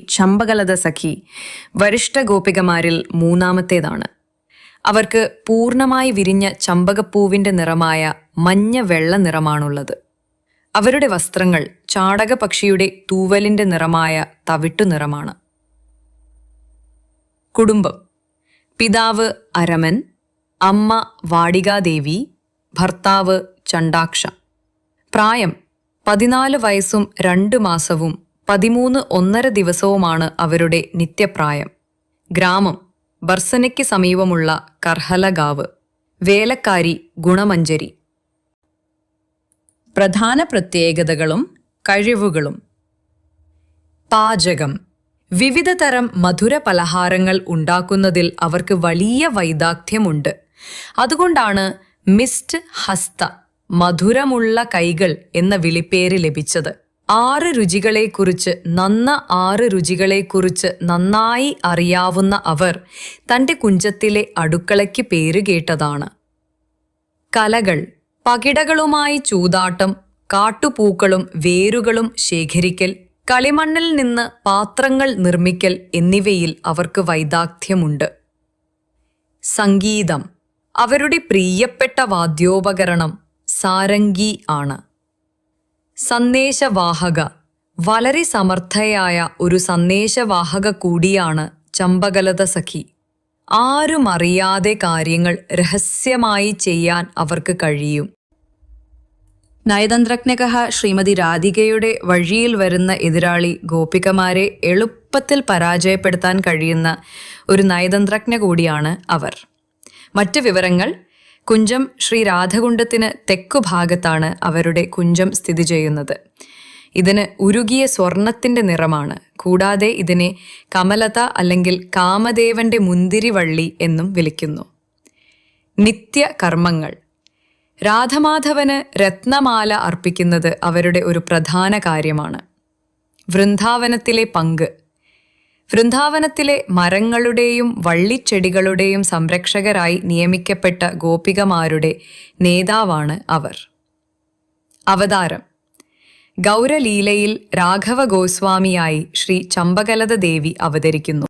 ചമ്പകലത സഖി വരിഷ്ഠ ഗോപികമാരിൽ മൂന്നാമത്തേതാണ്. അവർക്ക് പൂർണ്ണമായി വിരിഞ്ഞ ചമ്പകപ്പൂവിന്റെ നിറമായ മഞ്ഞ വെള്ള നിറമാണുള്ളത്. അവരുടെ വസ്ത്രങ്ങൾ ചാടകപക്ഷിയുടെ തൂവലിന്റെ നിറമായ തവിട്ടു നിറമാണ്. കുടുംബം: പിതാവ് അരമൻ, അമ്മ വാടികാദേവി, ഭർത്താവ് ചണ്ടാക്ഷ. പ്രായം 14 വയസ്സും 2 മാസവും 13 1/2 ദിവസവുമാണ് അവരുടെ നിത്യപ്രായം. ഗ്രാമം: ബർസനയ്ക്ക് സമീപമുള്ള കർഹലഗാവ്. വേലക്കാരി ഗുണമഞ്ജരി. പ്രധാന പ്രത്യേകതകളും കഴിവുകളും: പാചകം. വിവിധ തരം മധുര പലഹാരങ്ങൾ ഉണ്ടാക്കുന്നതിൽ അവർക്ക് വലിയ വൈദഗ്ധ്യമുണ്ട്. അതുകൊണ്ടാണ് മിസ്റ്റ് ഹസ്ത, മധുരമുള്ള കൈകൾ എന്ന വിളിപ്പേര് ലഭിച്ചത്. 6 രുചികളെക്കുറിച്ച് നന്നായി അറിയാവുന്ന അവർ തൻ്റെ കുഞ്ചത്തിലെ അടുക്കളയ്ക്ക് പേരുകേട്ടതാണ്. കലകൾ: പകിടകളുമായി ചൂതാട്ടം, കാട്ടുപൂക്കളും വേരുകളും ശേഖരിക്കൽ, കളിമണ്ണിൽ നിന്ന് പാത്രങ്ങൾ നിർമ്മിക്കൽ എന്നിവയിൽ അവർക്ക് വൈദഗ്ധ്യമുണ്ട്. സംഗീതം: അവരുടെ പ്രിയപ്പെട്ട വാദ്യോപകരണം സാരംഗി ആണ്. സന്ദേശവാഹക: വളരെ സമർത്ഥയായ ഒരു സന്ദേശവാഹക കൂടിയാണ് ചമ്പകലത സഖി. ആരും അറിയാതെ കാര്യങ്ങൾ രഹസ്യമായി ചെയ്യാൻ അവർക്ക് കഴിയും. നയതന്ത്രജ്ഞകഃ ശ്രീമതി രാധികയുടെ വഴിയിൽ വരുന്ന എതിരാളി ഗോപികമാരെ എളുപ്പത്തിൽ പരാജയപ്പെടുത്താൻ കഴിയുന്ന ഒരു നയതന്ത്രജ്ഞ കൂടിയാണ് അവർ. മറ്റ് വിവരങ്ങൾ: കുഞ്ചം ശ്രീ രാധകുണ്ടത്തിന് തെക്കുഭാഗത്താണ് അവരുടെ കുഞ്ചം സ്ഥിതി ചെയ്യുന്നത്. ഇതിന് ഉരുകിയ സ്വർണത്തിന്റെ നിറമാണ്. കൂടാതെ ഇതിനെ കമലത അല്ലെങ്കിൽ കാമദേവന്റെ മുന്തിരിവള്ളി എന്നും വിളിക്കുന്നു. നിത്യ കർമ്മങ്ങൾ: രാധമാധവന് രത്നമാല അർപ്പിക്കുന്നത് അവരുടെ ഒരു പ്രധാന കാര്യമാണ്. വൃന്ദാവനത്തിലെ പങ്ക്: വൃന്ദാവനത്തിലെ മരങ്ങളുടെയും വള്ളിച്ചെടികളുടെയും സംരക്ഷകരായി നിയമിക്കപ്പെട്ട ഗോപികമാരുടെ നേതാവാണ് അവർ. അവതാരം: ഗൗരലീലയിൽ രാഘവ ഗോസ്വാമിയായി ശ്രീ ചമ്പകലത ദേവി അവതരിക്കുന്നു.